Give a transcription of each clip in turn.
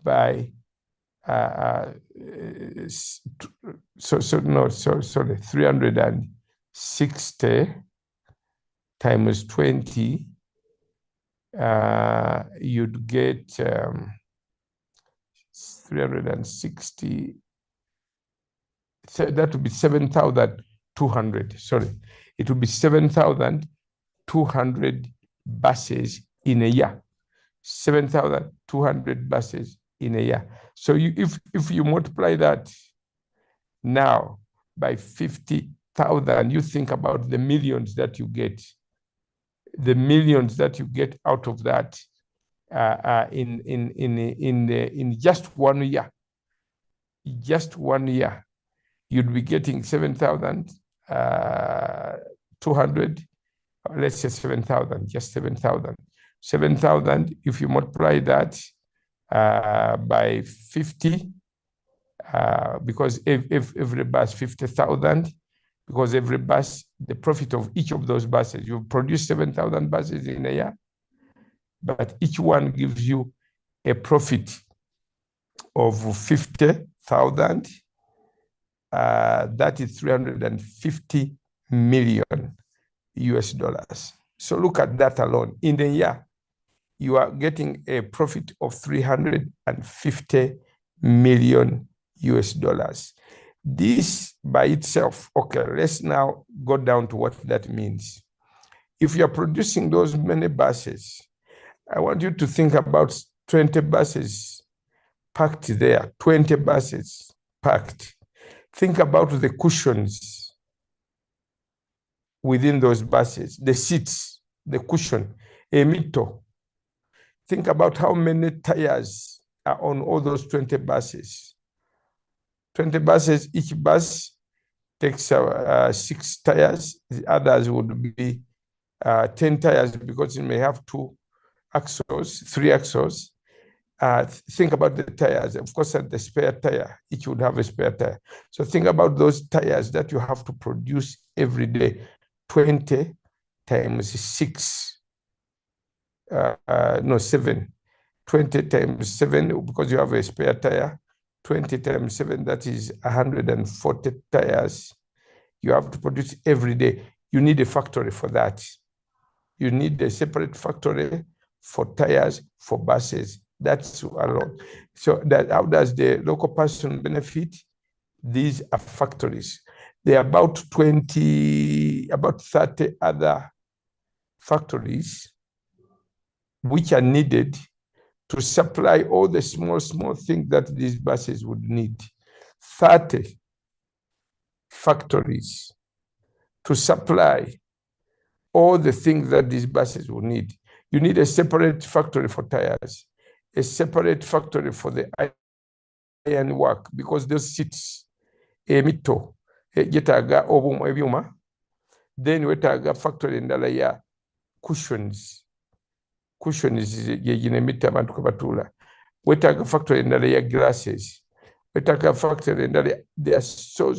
by sorry, 360 times 20, you'd get 360, that would be 7,200. Sorry, it would be 7,200 buses in a year. 7,200 buses in a year. So if you multiply that now by 50,000, you think about the millions that you get. The millions that you get out of that in just 1 year. Just 1 year, you'd be getting 7,200. Let's say 7,000, just 7,000. 7,000, if you multiply that by 50, because if every bus 50,000, because every bus, the profit of each of those buses, you produce 7,000 buses in a year, but each one gives you a profit of 50,000. That is 350 million US dollars. So look at that alone. In the year, you are getting a profit of 350 million US dollars. This by itself, okay, let's now go down to what that means. If you're producing those many buses, I want you to think about 20 buses packed there, 20 buses packed. Think about the cushions within those buses, the seats, the cushion, a mito. Think about how many tires are on all those 20 buses. 20 buses, each bus takes 6 tires. The others would be 10 tires because it may have 2 axles, 3 axles. Think about the tires. Of course, at the spare tire, each would have a spare tire. So think about those tires that you have to produce every day. 20 times 6. 7. 20 times 7, because you have a spare tire. 20 times 7, that is 140 tires. You have to produce every day. You need a factory for that. You need a separate factory for tires, for buses. That's alone. So how does the local person benefit? These are factories. There are about 30 other factories which are needed to supply all the small things that these buses would need. 30 factories to supply all the things that these buses will need. You need a separate factory for tires, a separate factory for the iron work, because those seats, emito, getaga obumu ebyuma, then wetaga factory endala ya cushions yeginemita abantu kabatula, wetaga factory endala ya glasses, wetaga factory endala. There are so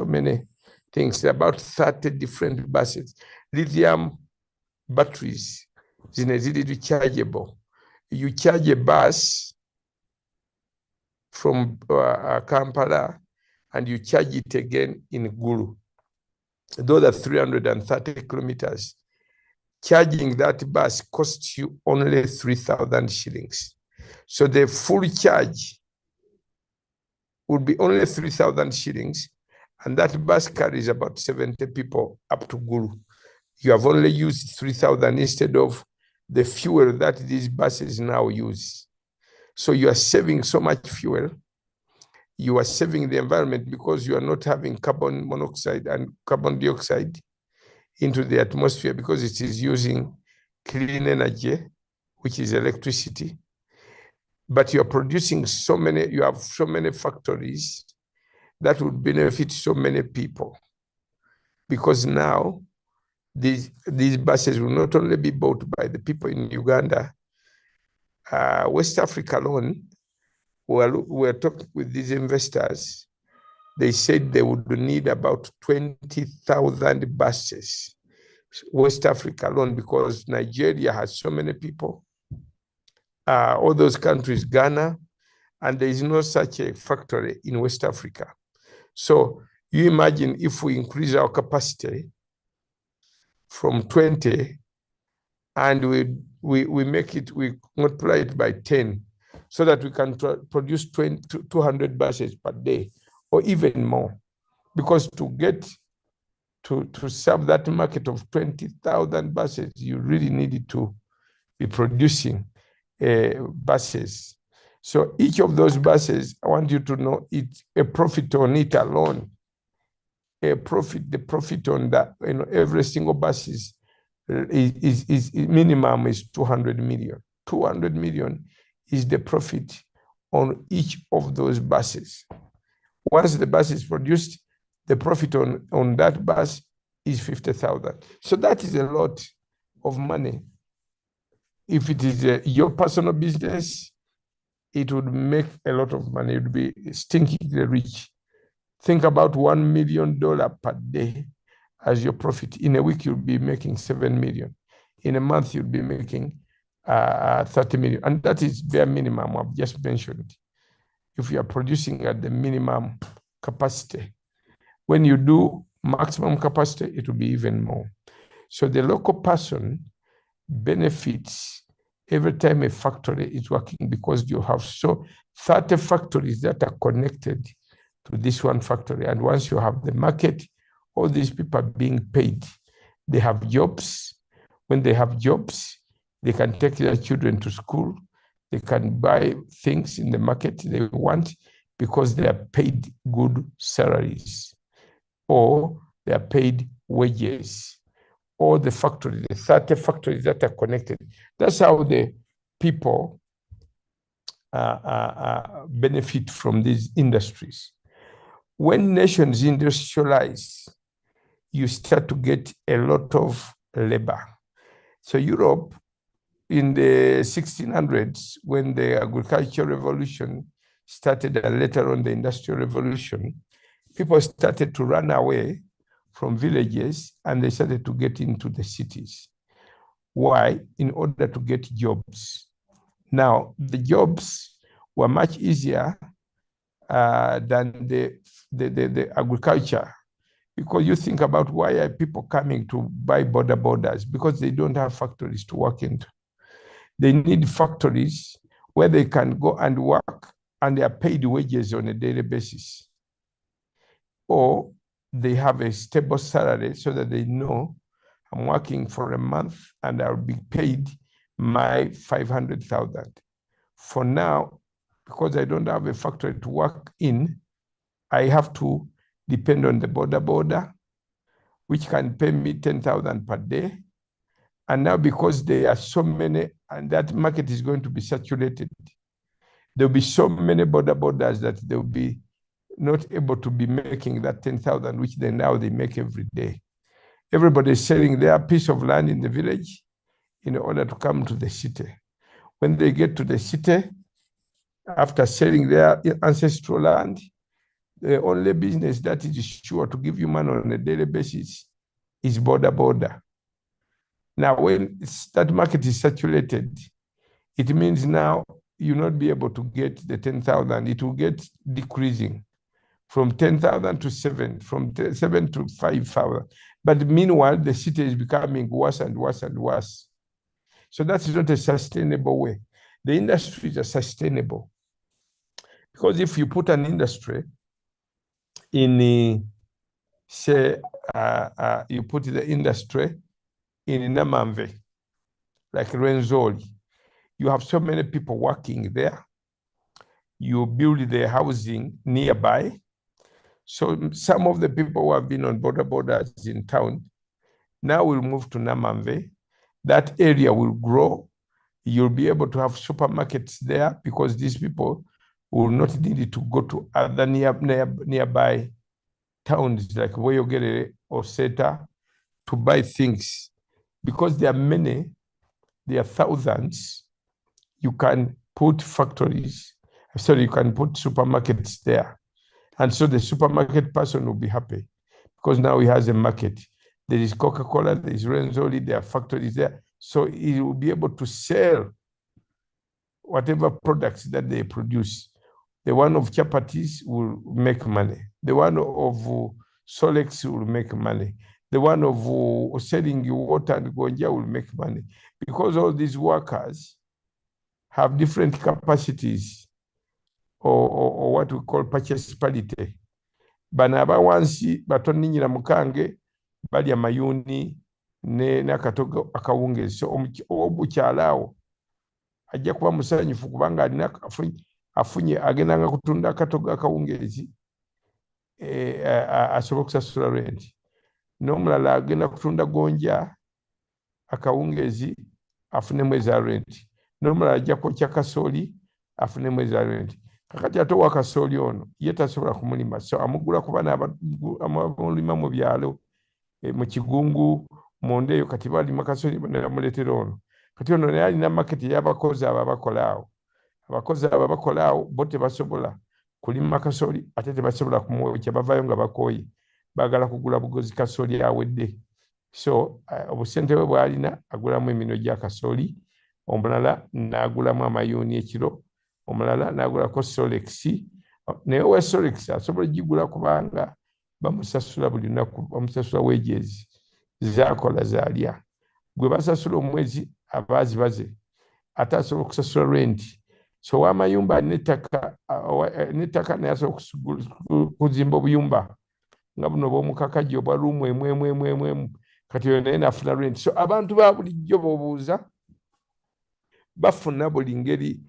many things. About 30 different buses. Lithium batteries, rechargeable. You charge a bus from Kampala and you charge it again in Gulu. Those are 330 kilometers. Charging that bus costs you only 3,000 shillings. So the full charge would be only 3,000 shillings, and that bus carries about 70 people up to Gulu. You have only used 3,000 instead of the fuel that these buses now use. So you are saving so much fuel. You are saving the environment because you are not having carbon monoxide and carbon dioxide into the atmosphere, because it is using clean energy, which is electricity. But you are producing so many, you have so many factories that would benefit so many people. Because now these buses will not only be bought by the people in Uganda, West Africa alone, we're talking with these investors. They said they would need about 20,000 buses, West Africa alone, because Nigeria has so many people. All those countries, Ghana, and there is no such a factory in West Africa. So you imagine if we increase our capacity from 20 and we make it, we multiply it by 10 so that we can produce 200 buses per day or even more. Because to get to serve that market of 20,000 buses, you really needed to be producing buses. So each of those buses, I want you to know, it's a profit on it alone. The profit on that, every single bus is minimum is 200 million. 200 million is the profit on each of those buses. Once the bus is produced, the profit on that bus is 50,000. So that is a lot of money. If it is your personal business, it would make a lot of money. It would be stinkingly rich. Think about $1 million per day as your profit. In a week, you'll be making 7 million. In a month, you'll be making 30 million. And that is bare minimum I've just mentioned. If you are producing at the minimum capacity, when you do maximum capacity, it will be even more. So the local person benefits every time a factory is working, because you have 30 factories that are connected to this one factory. And once you have the market, all these people are being paid. They have jobs. When they have jobs, they can take their children to school. They can buy things in the market they want because they are paid good salaries, or they are paid wages, or the 30 factories that are connected. That's how the people benefit from these industries. When nations industrialize, you start to get a lot of labor. So Europe, in the 1600s, when the agricultural revolution started, and later on the industrial revolution, people started to run away from villages and they started to get into the cities. Why? In order to get jobs. Now, the jobs were much easier than the agriculture, because you think about why are people coming to buy borders? Because they don't have factories to work into. They need factories where they can go and work and they are paid wages on a daily basis. Or they have a stable salary so that they know I'm working for a month and I'll be paid my 500,000. For now, because I don't have a factory to work in, I have to depend on the border, which can pay me 10,000 per day. And now, because there are so many, and that market is going to be saturated, there'll be so many borders that they'll be not able to be making that 10,000, which they make every day. Everybody is selling their piece of land in the village in order to come to the city. When they get to the city, after selling their ancestral land, the only business that is sure to give you money on a daily basis is border. Now, when that market is saturated, it means now you'll not be able to get the 10,000. It will get decreasing from 10,000 to 7, from 7 to 5,000. But meanwhile, the city is becoming worse and worse and worse. So that's not a sustainable way. The industries are sustainable. Because if you put an industry in, say, you put the industry in Namamve, like Rwenzori, you have so many people working there. You build the housing nearby. So some of the people who have been on borders in town now will move to Namamve. That area will grow. You'll be able to have supermarkets there because these people will not need to go to other nearby towns like Woyogere or Seta to buy things. Because there are many, there are thousands, you can put factories, you can put supermarkets there. And so the supermarket person will be happy because now he has a market. There is Coca-Cola, there is Rwenzori, there are factories there. So he will be able to sell whatever products that they produce The one of chapatis will make money. The one of Solex will make money. The one of selling water and gonja will make money. Because all these workers have different capacities or what we call purchase parity. Bano abawansi batoni nyina mukange bali amayuni ne akatogo akawungezi. So obukyalaawo ajja kuba musanyufu kubanga alina afunye agenda kutunda akatogo akawungezi asobola okusasula rent. N'omulala agenda kutunda gonja akawungezi afunemu eza rent. N'omulala ajja kwokya kasooli afunemu eza rent. Kakati ate wa kasooli ono ye tasobola kumulima, so amugula ku baana abamulima mu byalo mu kigungu monde eyo kati balima kasooli bamuleetera ono. Kati ono naye alina maketi y'abakozi abo abakolaawo. Abakozi abo abakolaawo bo tebasobola kulima kasooli ate tebasobola kumwokya, bavaayo nga bakooye, baagala kugula bugozi kasooli awedde. So obusente bwe bw'alina agulamu emino gya kasooli, omulala n'agulamu amayuuni ekiro, omulala n'agulako Solex. Naye we Solex asobola gigula kubanga bamusasula buli lunaku, bamusasula wages z'akola z'alya. Gwe basasula omwezi abaazibaze ate asobola okusasula rent. So w'amayumba n'ettaka naye asobola kuzimba obuyumba nga buno bw'omukakajja obwa ruumu emu kati oyo naye n'afuna rent. So abantu ba bulijjo b'obuuza bafuna buli ngeri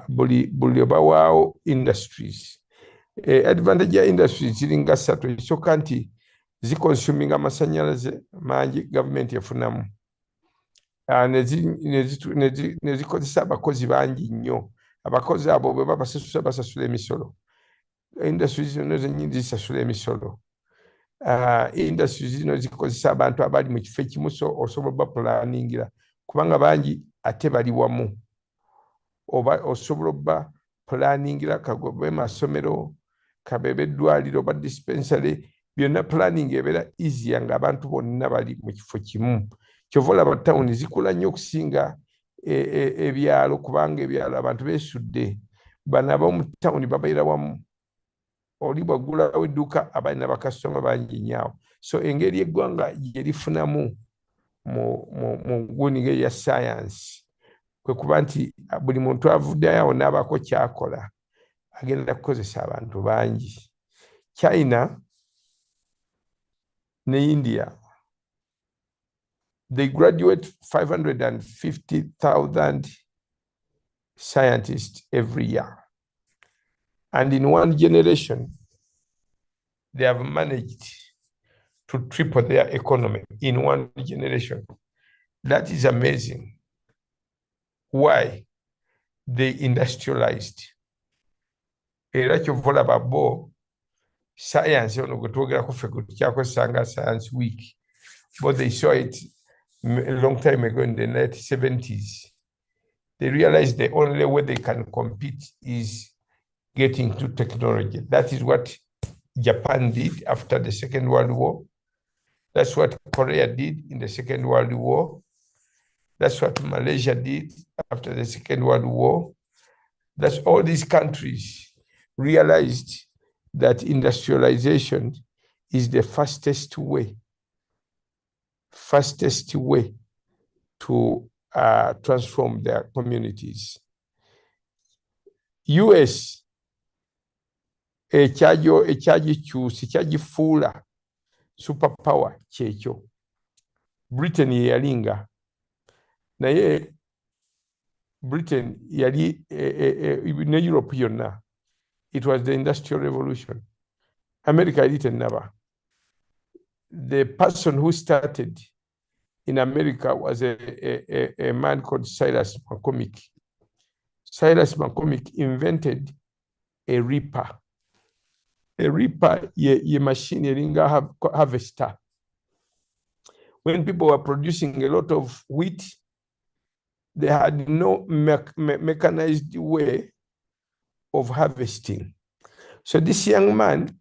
buli obawaawo industries. Advantage ya industries ziringa 3. Ekisooka nti zikonsuminga amasanyalaze mangi gavumenti efunamu. Nezikozesa abakozi bangi nnyo. Abakozi abo bwe basasula emisolo. Industries zino zennyini zisasula emisolo. Industries zino zikozesa abantu abali mu kifo ekimu, osobola bapulaningira kubanga bangi ate bali wamu. Oba osobola ba planingira kagobe masomero, kabebe eddwaliro, ba dispensary, byonna planning ebeera easy nga abantu bonna bali mu kifo kimu. Kyova olaba tawuni zikula nnyo okusinga ebyalo kubanga ebyalo abantu beesudde. Bano ab'omu tawuni babeera wamu. Oli bw'aggulawo edduuka abalina bakasitoma bangi nnyo. So engeri eggwanga gye lifunamu mu nguni ya science kwe kuba nti buli muntu avuddeyo awo n'abaako kyakola agenda kukozesa abantu bangi. China ne India, they graduate 550,000 scientists every year. And in one generation, they have managed to triple their economy in one generation. That is amazing. Why? They industrialized. Era kyovola babo science ono gutwogera ku ffe kyakozesanga science week. But they saw it a long time ago in the 1970s. They realized the only way they can compete is getting to technology. That is what Japan did after the Second World War. That's what Korea did in the Second World War. That's what Malaysia did after the Second World War. That's all these countries realized that industrialization is the fastest way to transform their communities. US ekyagikyusa ekyagifuula superpower kyekyo. Britain ye yalinga naye Britain yali ne Europe yonna. It was the Industrial Revolution. America yali tennaba. The person who started in America was a man called Silas McCormick. Silas McCormick invented a reaper. A reaper ye machine yeringa harvester. When people were producing a lot of wheat, they had no mechanized way of harvesting. So this young man,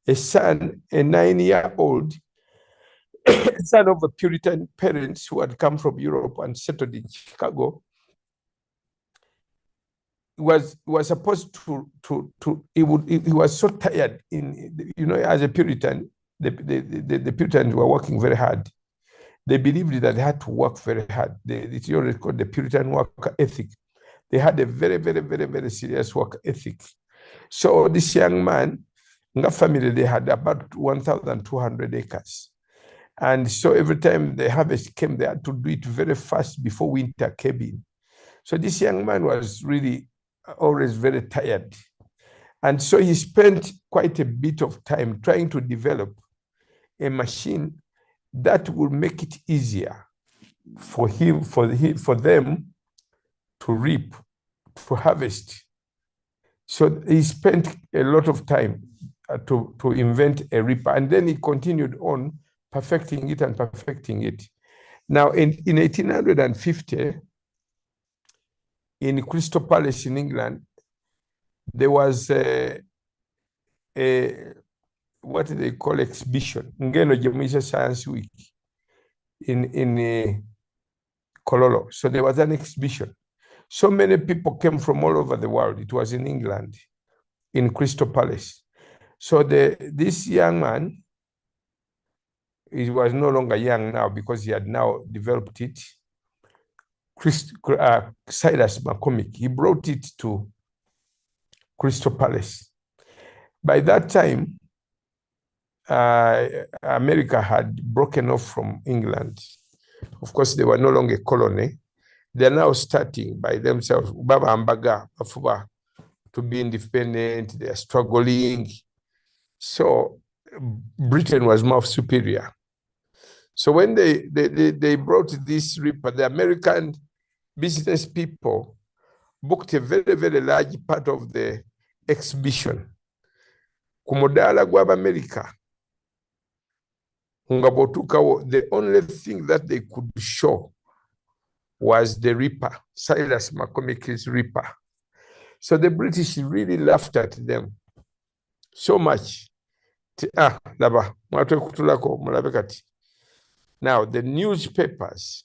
a 9-year-old, son of a Puritan parents who had come from Europe and settled in Chicago, was supposed to he was so tired as a Puritan. The Puritans were working very hard. They believed that they had to work very hard. It's always called the Puritan work ethic. They had a very, very, very, very serious work ethic. So this young man, in that family, they had about 1,200 acres. And so every time the harvest came, they had to do it very fast before winter came in. So this young man was really always very tired. And so he spent quite a bit of time trying to develop a machine that will make it easier for them to reap, to harvest. So he spent a lot of time to invent a reaper, and then he continued on perfecting it and perfecting it. Now, in 1850, in Crystal Palace in England, there was what they call exhibition, Ngeno Jemuisha Science Week in Kololo. So there was an exhibition. So many people came from all over the world. It was in England, in Crystal Palace. So this young man, he was no longer young now because he had now developed it. Silas McCormick, he brought it to Crystal Palace. By that time, America had broken off from England. Of course, they were no longer a colony. They're now starting by themselves, Baba Ambaga, Afuba, to be independent. They're struggling. So Britain was more superior. So when they brought this reaper, the American business people booked a very, very large part of the exhibition. Kumudala Guab America. The only thing that they could show was the reaper, Silas McCormick's reaper. So the British really laughed at them so much. Now, the newspapers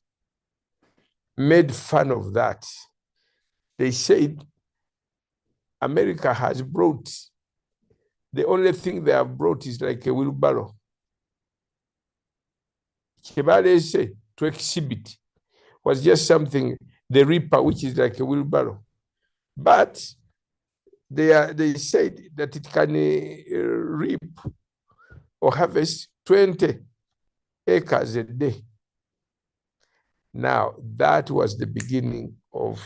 made fun of that. They said, America has brought, the only thing they have brought is like a wheelbarrow. To exhibit was just something, the reaper, which is like a wheelbarrow. But they said that it can reap or harvest 20 acres a day. Now, that was the beginning of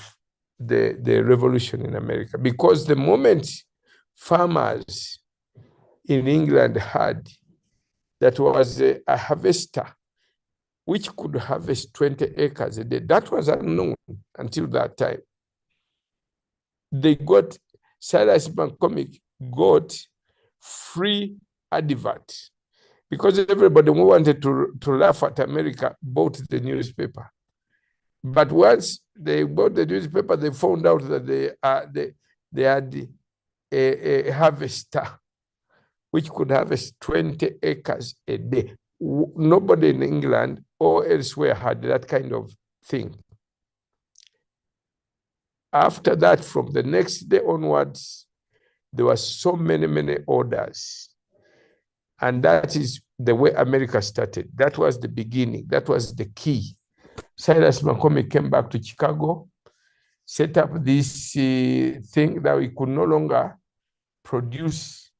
the revolution in America, because the moment farmers in England had that was a harvester which could harvest 20 acres a day, that was unknown until that time. They got, Silas McCormick got free advert because everybody who wanted to laugh at America bought the newspaper. But once they bought the newspaper, they found out that they had a harvester which could harvest 20 acres a day. Nobody in England or elsewhere had that kind of thing. After that, from the next day onwards, there were so many orders. And that is the way America started. That was the beginning. That was the key. Silas McCormick came back to Chicago, set up this thing that we could no longer produce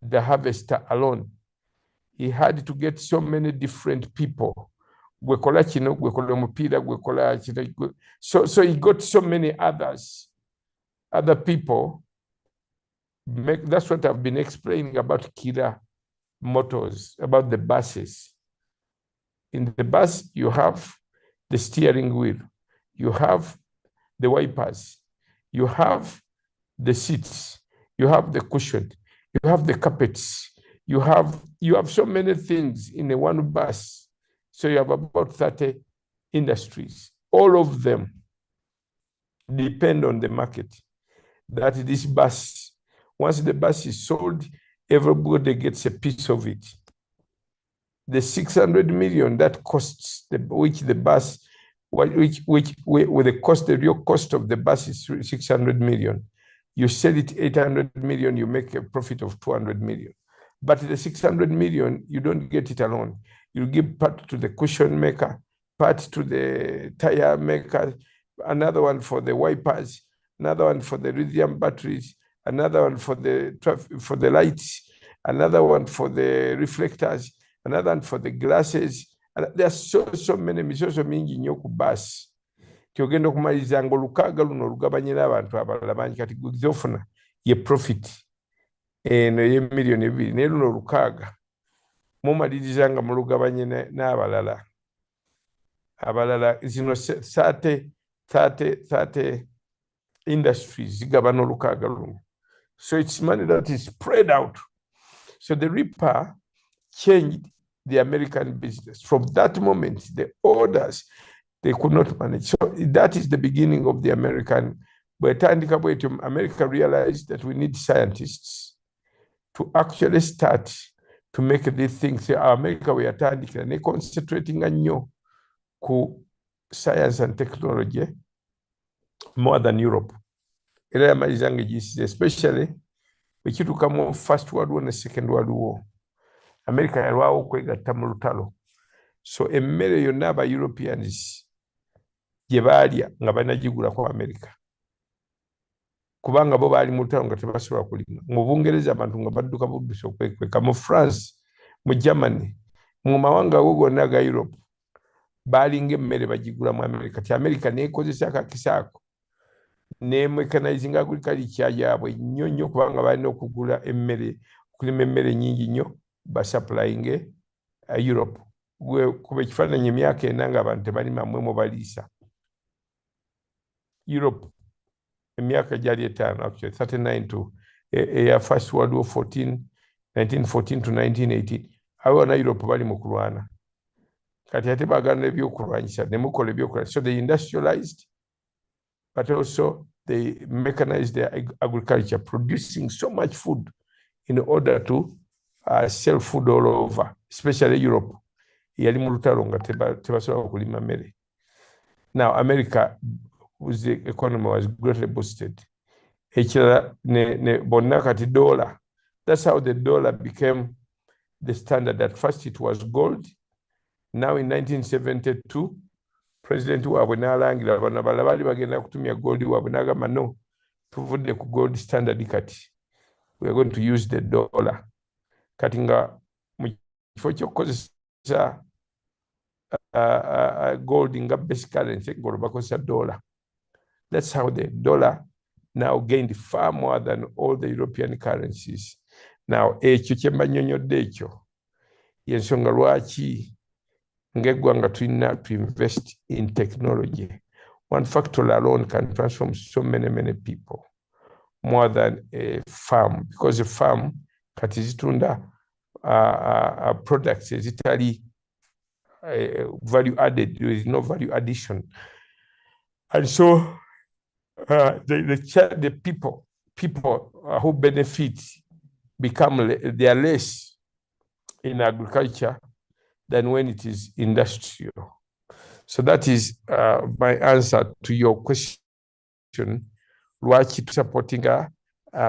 the harvester alone. He had to get so many different people. So he got so many other people. That's what I've been explaining about Kira Motors, about the buses. In the bus, you have the steering wheel, you have the wipers, you have the seats, you have the cushion, you have the carpets, you have so many things in a one bus. So you have about 30 industries. All of them depend on the market. That this bus, once the bus is sold, everybody gets a piece of it. The 600 million that costs, which the bus with the real cost of the bus is 600 million. You sell it 800 million, you make a profit of 200 million. But the 600 million, you don't get it alone. You give part to the cushion maker, part to the tire maker, another one for the wipers, another one for the lithium batteries, another one for the lights, another one for the reflectors, another one for the glasses. And there are so many misoso mingi nnyo ku bus. Kyogenda okumaliza nga olukaaga luno olugabanyira abantu abalala bangi kati gwezofuna ye profit eno y'emiliyoni 2 naye luno olukaaga mumaliriza nga mulugabanye n'abalala zino 30 industries zigabana olukaaga luno. So it's money that is spread out. So the Ripper changed the American business. From that moment, the orders, they could not manage. So that is the beginning of the American. But America realized that we need scientists to actually start to make these things. America, we are concentrating on science and technology more than Europe. Especially when you come on First World War and Second World War. America yalwawo kwegatta mu lutalo. So emmere yonna aba Europeans gye baalya nga banagigula ku America. Kubanga bo baali mu lutalo nga tebasobola kulima. Mu Bungereza abantu nga badduka buddusa okwekweka. Mu France, mu Germany, mu mawanga ago gonna aga Europe baalinga emmere bagigula mu America. Ti America neekozesa akakisaako ne-mechanizing agriculture yaabwe nnyo kubanga balina okugula emmere, okulima emmere nnyingi nnyo basupplying Europe. Kuba ekifaananyi emyaka 4 nga abantu tebalima mwe baliisa. Europe emyaka gyali 5 actually 39 to First World War 1914 to 1918 awo na Europe bali mu kulwana. Kati ate bagana ebyokulwanyisa ne mukola ebyokulwanyisa. So they industrialized, but also they mechanized their agriculture, producing so much food in order to sell food all over, especially Europe. Yali mu lutalo nga tebasobola kulima mmere. Now America, whose economy was greatly boosted. Ekirala ne bonna kati dollar. That's how the dollar became the standard. At first it was gold. Now in 1972, President waabwe n'alangira bano abalala baali bagenda kutumya gold waabwe n'agamba no, tuvudde ku gold standard kati. We are going to use the dollar. Kati nga mu kifo ky'okukozesa gold nga basic currency ng'olwo bakozesa dollar. That's how the dollar now gained far more than all the European currencies. Now, ekyo kye mbannyonnyodde ekyo y'ensonga lwaki ng'eggwanga tulina to invest in technology. One factor alone can transform so many people more than a farm, because a farm kati zitunda products ezitali value added. There is no value addition. And so the people who benefit they are less in agriculture than when it is industrial. So that is my answer to your question. Lwaki supporting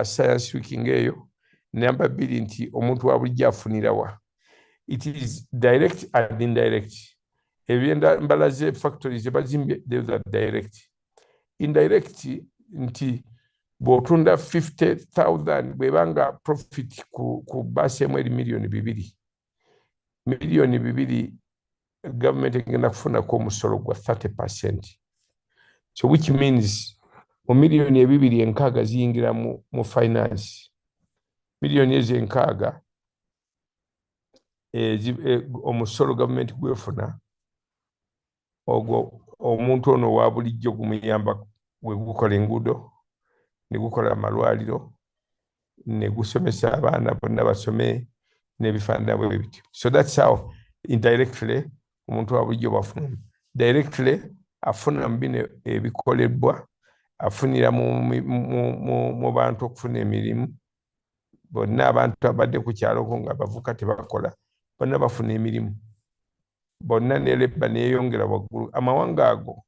science week ngeyo number bili nti omuntu wa bulijja afunira wa. It is direct and indirect. Ebyenda mbalaze factories bazimbye, those are direct. Indirect nti bw'otunda 50,000 bwebanga profit ku basi emu eri miliyoni 2 government egenda kufunako omusolo gwa 30%. So which means mu miliyoni 2 ziyingira mu finance. Miliyoni ezo 6 omusolo government gwefuna ogwo omuntu ono wa bulijjo gumuyamba we gukola enguudo ne gukola amalwaliro ne gusomesa abaana bonna basome n'ebifaanana bwe bityo. So that's how indirectly omuntu wa bulijjo bafuna. Directly afuna mu bino ebikolebwa, afunira mu bantu okufuna emirimu. Bonna abantu abadde ku kyalo nga bavuka tebakola bonna bafuna emirimu. bonna ne Lebanon neeyongera waggulu. Amawanga ago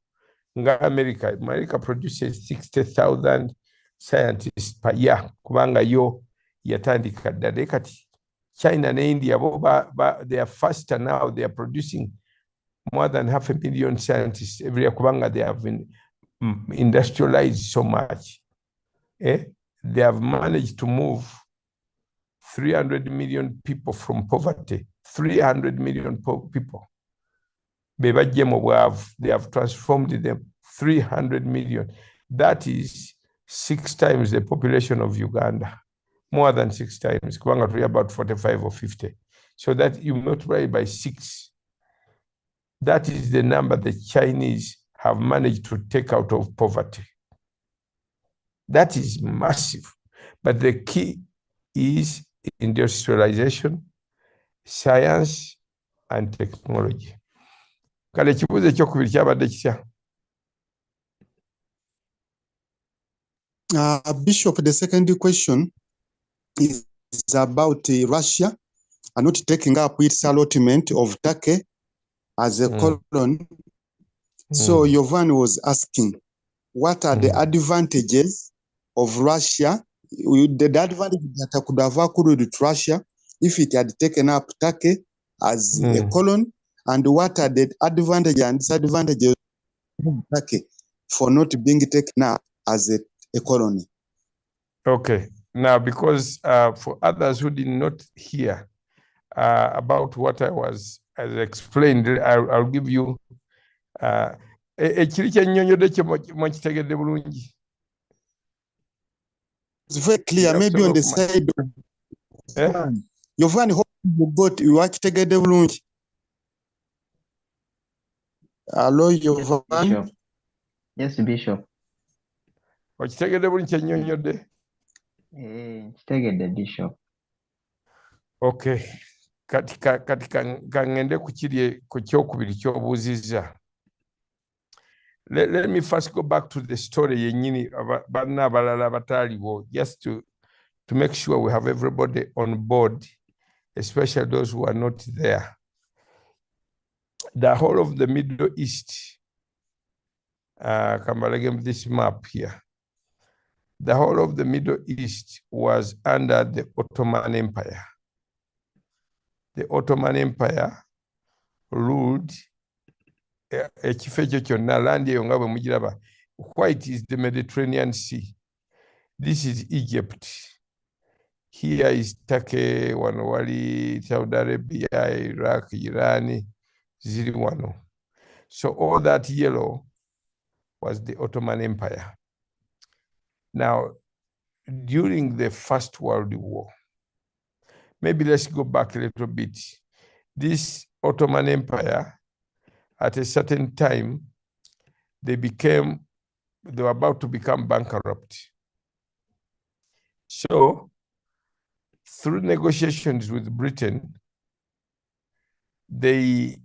nga America produces 60,000 scientists per year kubanga yo yatandika ddala. Kati China ne India they are faster now. They are producing more than 500,000 scientists every year kubanga they have been industrialized so much. They have managed to move 300 million people from poverty. 300 million people. They have transformed them. 300 million. That is 6 times the population of Uganda. More than 6 times. Kubanga about 45 or 50. So that you multiply by 6. That is the number the Chinese have managed to take out of poverty. That is massive. But the key is industrialization, science, and technology. Kale kibuuzo ekyokubiri kyabadde kitya? Bishop, the second question is about Russia and not taking up its allotment of Turkey as a colony. So Yovan was asking, what are the advantages of Russia? The advantage that could have accrued to Russia if it had taken up Turkey as a colony, and what are the advantages and disadvantages of Turkey for not being taken up as a colony? Okay. Now, because for others who did not hear about what I explained, I'll give you ekiri kyennyonnyodde kye mwakitegedde bulungi. It's very clear, maybe on the side of Yovan, you wakitegedde bulungi. Hello, Yovan. Bishop. Yes, Bishop. Wakitegedde bulungi kyennyonnyodde? Kitegedde Bishop. Okay. Kati kangende ku kyokubiri ky'obuuzizza. Let me first go back to the story yennyini banna abalala abataaliwo, just to make sure we have everybody on board, especially those who are not there. The whole of the Middle East, Kambalagem, this map here, the whole of the Middle East was under the Ottoman Empire. The Ottoman Empire ruled ekifo ekyo kyonna, land eyo nga bwe mugiraba. White is the Mediterranean Sea. This is Egypt. Here is Turkey, wano wali Saudi Arabia, Iraq, Iran, ziri wano. So all that yellow was the Ottoman Empire. Now, during the First World War, maybe let's go back a little bit. This Ottoman Empire, at a certain time, they were about to become bankrupt. So, through negotiations with Britain, they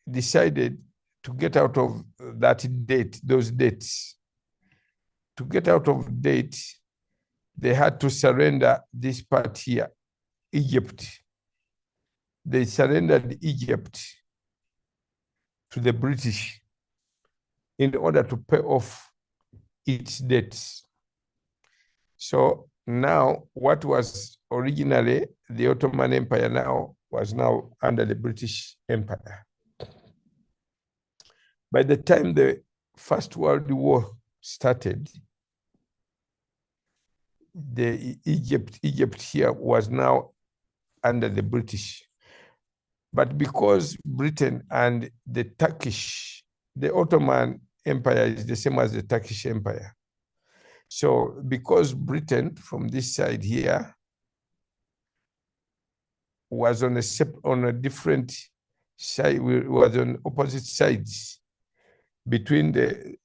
decided to get out of those debts. To get out of debt, they had to surrender this part here, Egypt. They surrendered Egypt to the British in order to pay off its debts. So now what was originally the Ottoman Empire was now under the British Empire. By the time the First World War started, the Egypt here was now under the British. But because Britain and the Ottoman Empire is the same as the Turkish Empire. So because Britain from this side here was on a different side, was on opposite sides between the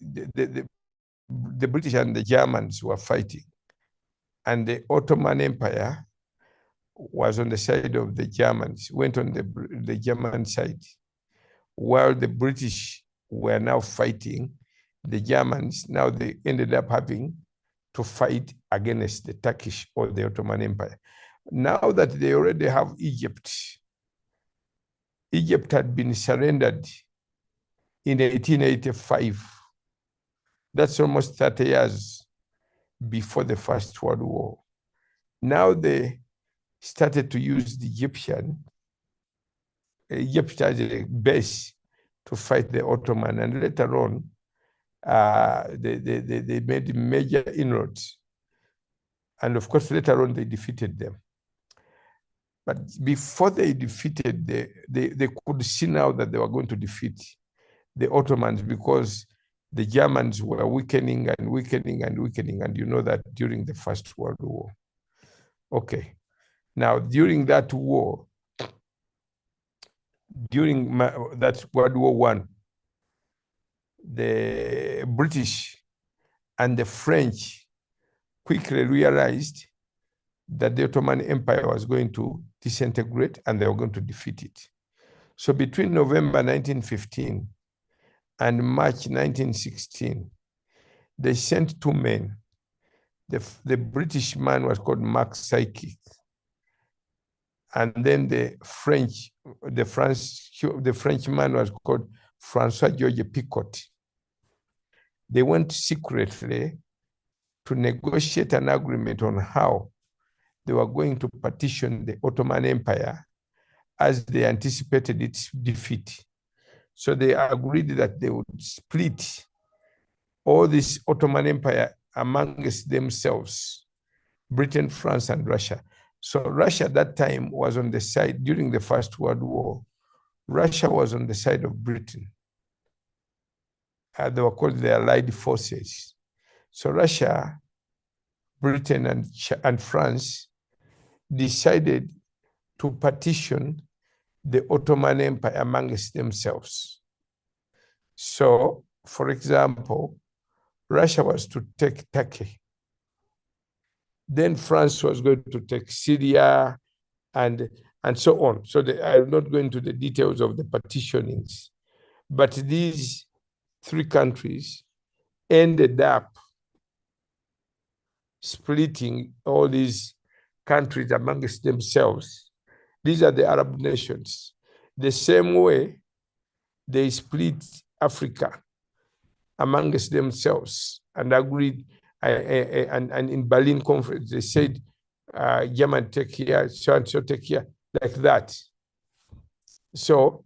British and the Germans were fighting. And the Ottoman Empire was on the side of the Germans, went on the German side. While the British were now fighting the Germans, now they ended up having to fight against the Turkish or the Ottoman Empire. Now that they already have Egypt, Egypt had been surrendered in 1885. That's almost 30 years before the First World War. Now they started to use the Egypt as a base to fight the Ottoman, and later on, they made major inroads. And of course, later on, they defeated them. But before they defeated, they could see now that they were going to defeat the Ottomans, because the Germans were weakening and weakening and weakening. And you know that during the First World War. Okay. Now, during that war, during that World War I, the British and the French quickly realized that the Ottoman Empire was going to disintegrate and they were going to defeat it. So between November 1915 and March 1916, they sent two men. The British man was called Mark Psychic, and then the French man was called Francois-Georges Picot. They went secretly to negotiate an agreement on how they were going to partition the Ottoman Empire as they anticipated its defeat. So they agreed that they would split all this Ottoman Empire amongst themselves, Britain, France, and Russia. So Russia at that time was on the side, during the First World War, Russia was on the side of Britain. They were called the Allied Forces. So Russia, Britain, and France decided to partition the Ottoman Empire amongst themselves. So, for example, Russia was to take Turkey. Then France was going to take Syria and so on. So I'm not going into the details of the partitionings, but these three countries ended up splitting all these countries amongst themselves. These are the Arab nations. The same way they split Africa amongst themselves and agreed, and in Berlin Conference, they said, German take here, so and so take here, like that. So,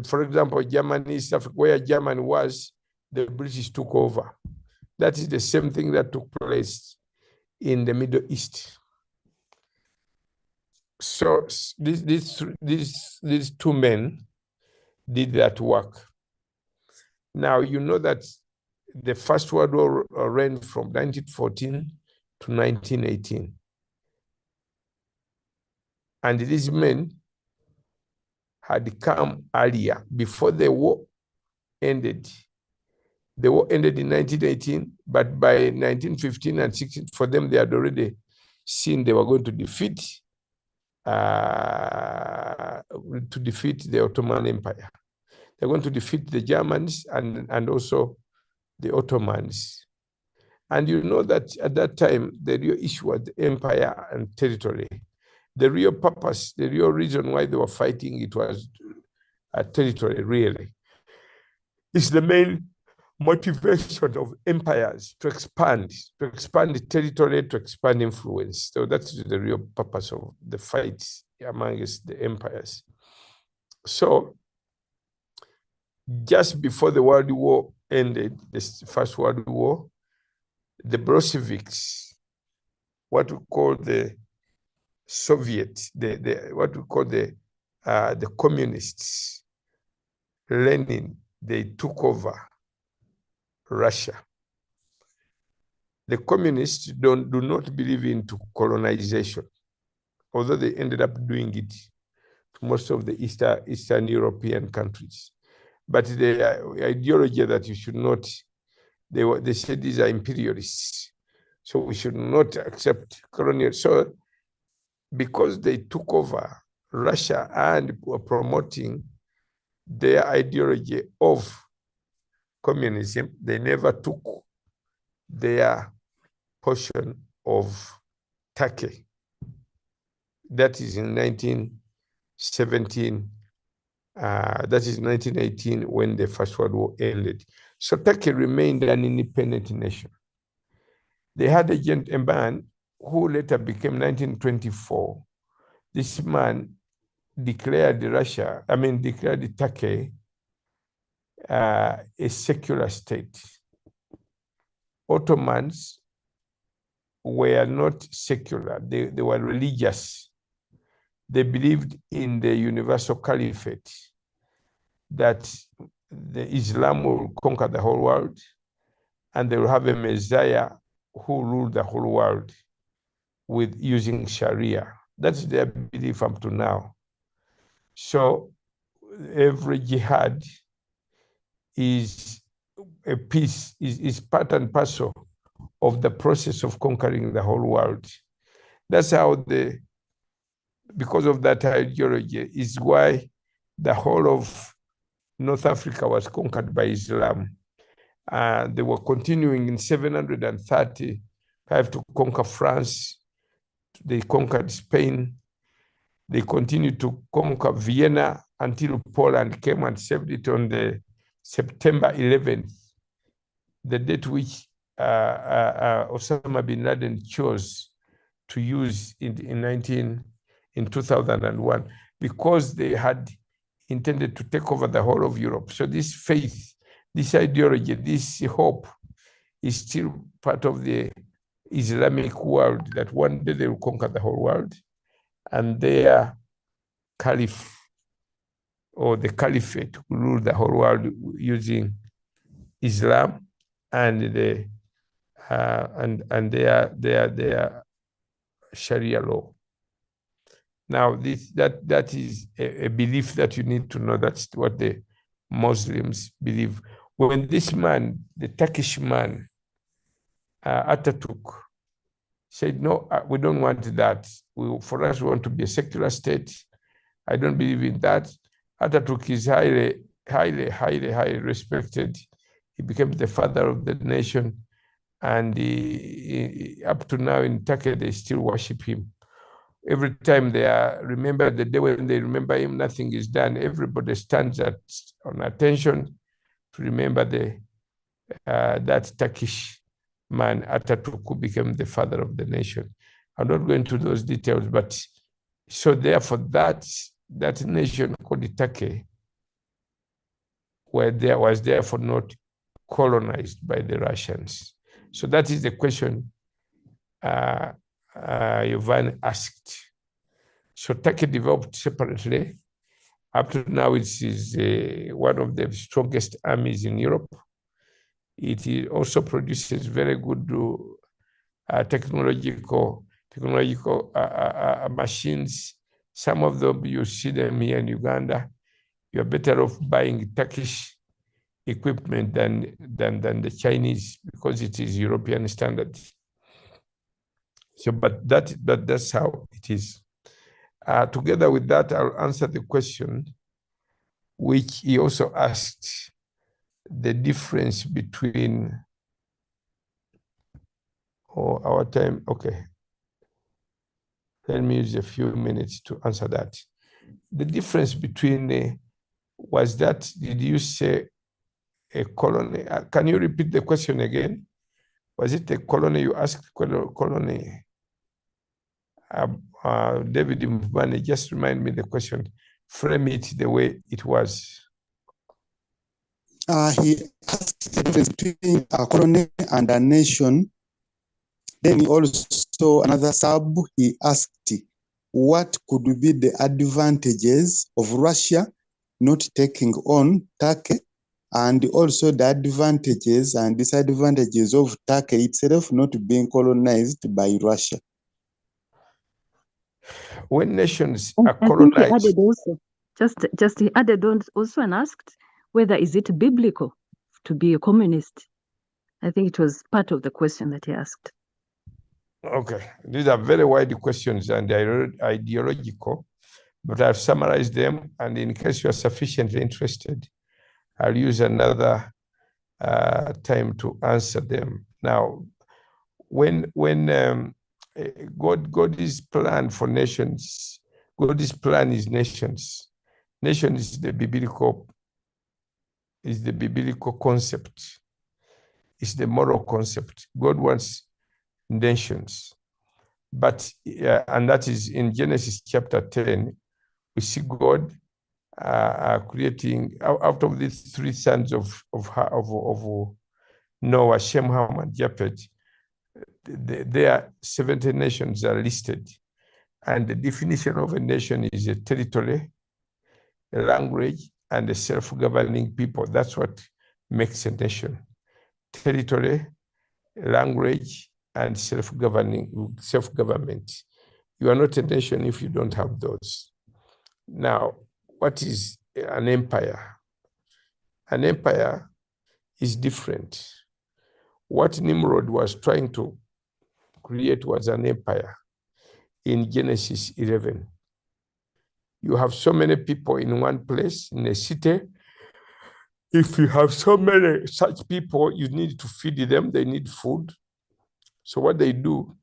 for example, Germany, East Africa, where Germany was, the British took over. That is the same thing that took place in the Middle East. So these two men did that work. Now, you know that the First World War ran from 1914 to 1918. And these men had come earlier, before the war ended. The war ended in 1918, but by 1915 and 16, for them, they had already seen they were going to defeat the Ottoman Empire. They're going to defeat the Germans and also the Ottomans. And you know that at that time, the real issue was the empire and territory. The real purpose, the real reason why they were fighting, it was a territory, really. It's the main motivation of empires to expand the territory, to expand influence. So that's the real purpose of the fights amongst the empires. So just before the World War ended, the First World War, the Bolsheviks, what we call the Soviet, what we call the communists, Lenin, they took over Russia. The communists do not believe into colonization, although they ended up doing it to most of the Eastern European countries. But the ideology that you should not, they said these are imperialists, so we should not accept colonial. So because they took over Russia and were promoting their ideology of communism, they never took their portion of Turkey. That is in 1917 That is 1918 when the First World War ended. So Turkey remained an independent nation. They had a man who later became 1924. This man declared Turkey a secular state. Ottomans were not secular, they were religious. They believed in the universal caliphate, that the Islam will conquer the whole world and they will have a Messiah who ruled the whole world with using Sharia. That's their belief up to now. So every jihad is a piece, is part and parcel of the process of conquering the whole world. That's how because of that ideology is why the whole of North Africa was conquered by Islam. They were continuing in 735 to conquer France. They conquered Spain. They continued to conquer Vienna until Poland came and saved it on the September 11th, the date which Osama bin Laden chose to use in 2001, because they had intended to take over the whole of Europe. So this faith, this ideology, this hope is still part of the Islamic world, that one day they will conquer the whole world, and their caliph or the caliphate will rule the whole world using Islam and their Sharia law. Now, that is a belief that you need to know. That's what the Muslims believe. When this man, the Turkish man, Atatürk, said, no, we don't want that. For us, we want to be a secular state. I don't believe in that. Atatürk is highly respected. He became the father of the nation. And up to now in Turkey, they still worship him. Every time they remember the day when they remember him, nothing is done. Everybody stands on attention to remember that Turkish man, Atatürk, who became the father of the nation. I'm not going into those details, but so therefore that nation called Turkey was therefore not colonized by the Russians. So that is the question Yovan asked. So Turkey developed separately. Up to now, it is one of the strongest armies in Europe. It also produces very good technological machines. Some of them, you see them here in Uganda. You're better off buying Turkish equipment than the Chinese, because it is European standards. So, but that's how it is. Together with that, I'll answer the question, which he also asked, the difference between our time. Okay. Let me use a few minutes to answer that. The difference between was that, did you say a colony? Can you repeat the question again? Was it a colony you asked? Colony? David Mbane, just remind me the question. Frame it the way it was. He asked the difference between a colony and a nation. Then he also, another sub, he asked, what could be the advantages of Russia not taking on Turkey, and also the advantages and disadvantages of Turkey itself not being colonized by Russia? When nations are colonized, I think he added also, just he added on also and asked whether is it biblical to be a communist. I think it was part of the question that he asked. Okay, these are very wide questions and ideological, but I've summarized them, and in case you are sufficiently interested, I'll use another time to answer them. Now, when God's plan for nations, God's plan is nations. Nation is the biblical concept. It's the moral concept. God wants nations. But, and that is in Genesis chapter 10, we see God creating, out of these three sons of Noah, Shem, Ham, and Japheth, there 70 nations are listed. And the definition of a nation is a territory, a language, and a self-governing people. That's what makes a nation. Territory, language, and self-government. You are not a nation if you don't have those. Now, what is an empire? An empire is different. What Nimrod was trying to create was an empire in Genesis 11. You have so many people in one place, in a city. If you have so many such people, you need to feed them, they need food. So what they do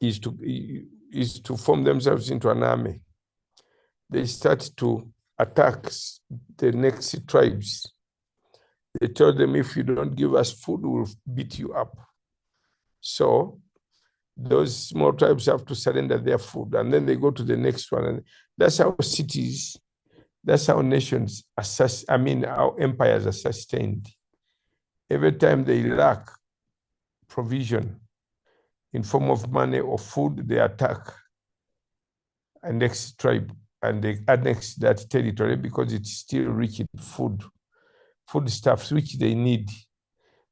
is to form themselves into an army. They start to attack the next tribes. They tell them, if you don't give us food, we'll beat you up. So those small tribes have to surrender their food, and then they go to the next one. And that's how cities, that's how nations, our empires are sustained. Every time they lack provision in form of money or food, they attack a next tribe and they annex that territory because it's still rich in foodstuffs which they need.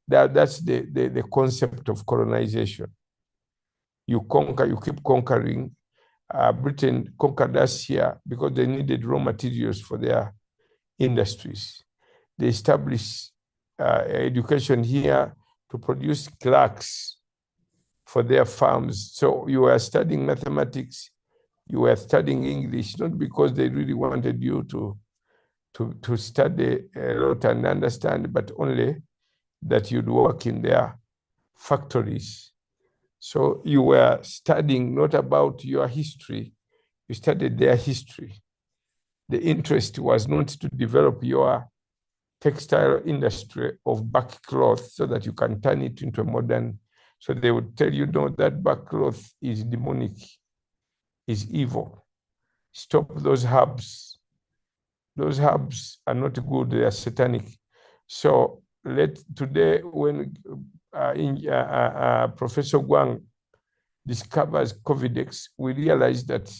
That's the concept of colonization. You conquer, you keep conquering. Britain conquered us here because they needed raw materials for their industries. They established education here to produce clerks for their farms. So you were studying mathematics, you were studying English, not because they really wanted you to study a lot and understand, but only that you'd work in their factories. So you were studying not about your history, you studied their history. The interest was not to develop your textile industry of back cloth so that you can turn it into a modern. So they would tell you, no, that back cloth is demonic, is evil. Stop those herbs. Those herbs are not good, they are satanic. So today, when Professor Guang discovers Covidex, we realize that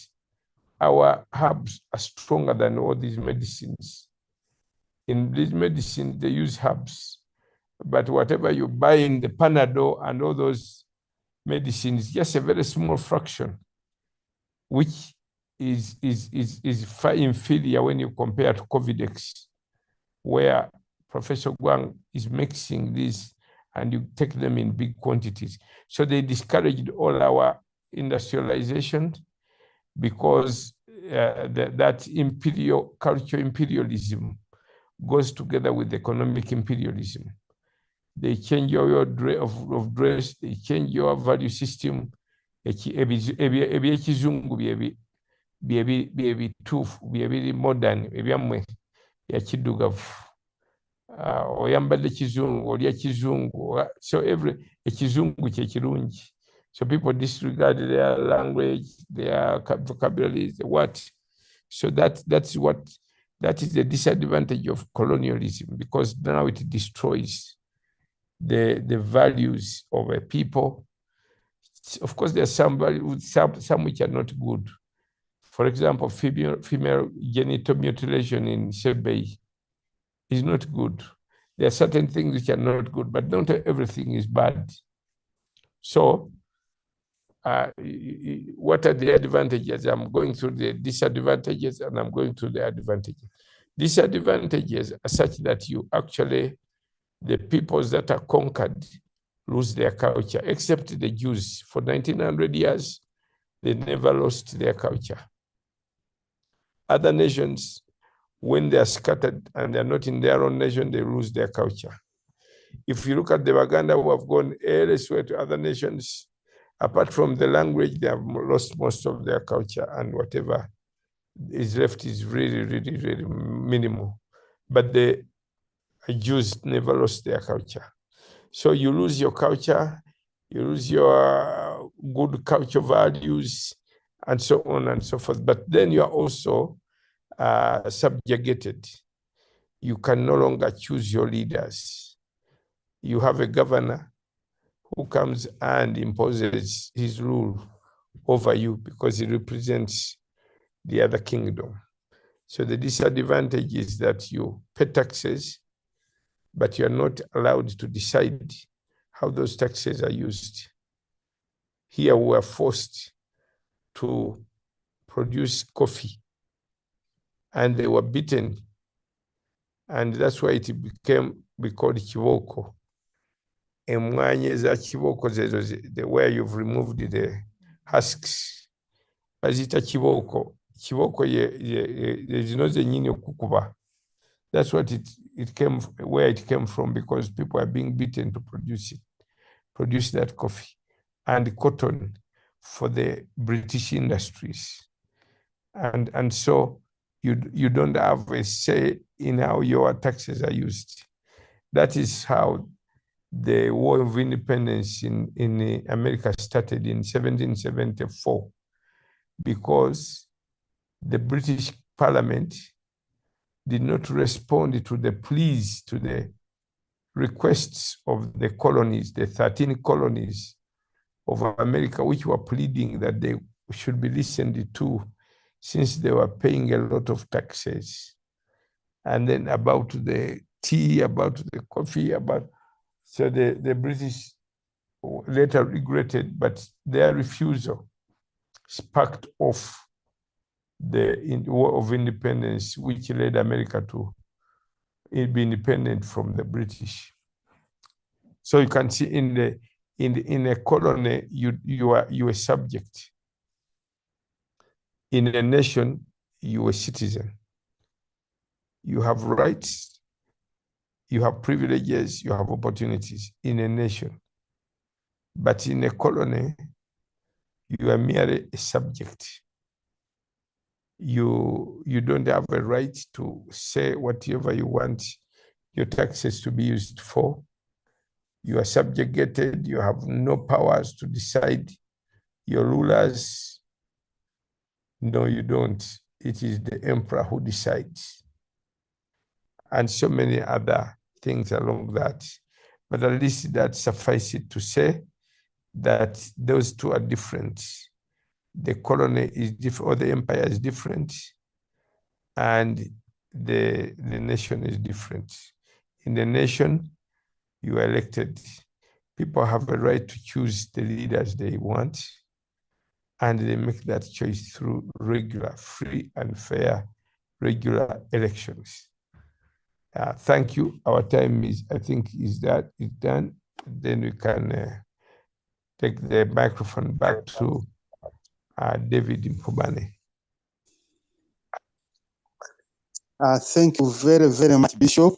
our herbs are stronger than all these medicines. In these medicines, they use herbs. But whatever you buy in the Panadol and all those medicines, just a very small fraction, which is far inferior when you compare to Covidex, where Professor Guang is mixing these and you take them in big quantities. So they discouraged all our industrialization because that cultural imperialism goes together with economic imperialism. They change your way of dress, they change your value system. Ebyekizungu byebituufu byebiri modern ebyammwe yakiddugavu. Oyambadde kizungu, olya kizungu. So ekizungu kyekirungi. So people disregard their language, their vocabularies, what. So that is the disadvantage of colonialism, because now it destroys the values of a people. Of course, there are some values, some which are not good. For example, female genital mutilation in Sebei is not good. There are certain things which are not good, but not everything is bad. So, what are the advantages? I'm going through the disadvantages and I'm going through the advantages. Disadvantages are such that the peoples that are conquered lose their culture, except the Jews. For 1900 years, they never lost their culture. Other nations, when they are scattered and they're not in their own nation, they lose their culture. If you look at the Baganda who have gone elsewhere to other nations, apart from the language, they have lost most of their culture and whatever is left is really, really, really minimal. But the Jews never lost their culture. So you lose your culture, you lose your good culture values, and so on and so forth. But then you are also subjugated. You can no longer choose your leaders. You have a governor who comes and imposes his rule over you because he represents the other kingdom. So the disadvantage is that you pay taxes, but you are not allowed to decide how those taxes are used. Here we are forced to produce coffee, and they were beaten, and that's why it became called kiboko. Emwanye za kiboko zezo, where you've removed the husks, bazita kiboko. Kiboko zino zenyini okukuba. That's what it came, where it came from, because people are being beaten to produce that coffee and cotton for the British industries. And so you don't have a say in how your taxes are used. That is how the War of Independence in America started in 1774, because the British Parliament did not respond to the pleas, to the requests of the colonies, the 13 colonies of America, which were pleading that they should be listened to, since they were paying a lot of taxes. And then about the tea, about the coffee, so the British later regretted, but their refusal sparked off the War of Independence, which led America to be independent from the British. So you can see in a colony, you are a subject. In a nation, you are a citizen. You have rights, you have privileges, you have opportunities in a nation. But in a colony, you are merely a subject. You don't have a right to say whatever you want your taxes to be used for. You are subjugated, you have no powers to decide. Your rulers, no, you don't. It is the emperor who decides. And so many other things along that. But at least that suffices it to say that those two are different. The colony is different, or the empire is different, and the nation is different. In the nation, you are elected. People have a right to choose the leaders they want, and they make that choice through regular, free and fair, regular elections. Thank you. Our time is, I think, is done. Then we can take the microphone back to David Mpubane. Thank you very, very much, Bishop,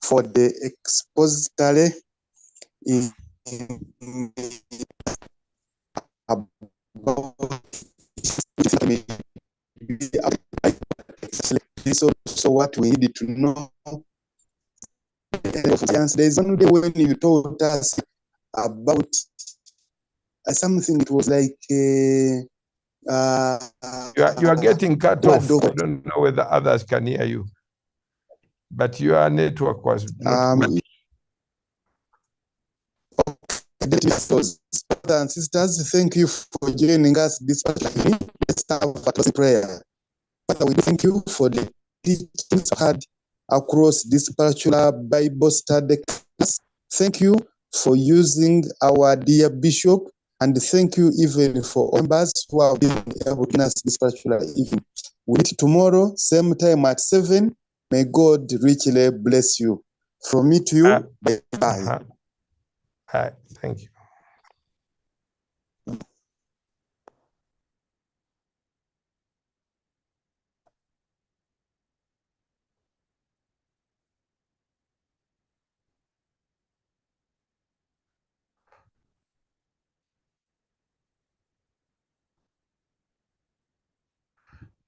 for the expository about this is also what we needed to know. There's one day when you told us about something, it was like you are getting cut off. I don't know whether others can hear you, but your network was not good. Brothers and sisters, thank you for joining us this afternoon. Let's start with prayer. Father, we thank you for the teachings had across this spiritual Bible study class. Thank you for using our dear Bishop, and thank you even for members who have been able to us this spiritual evening. We meet tomorrow, same time at 7. May God richly bless you. From me to you, bye-bye. Thank you.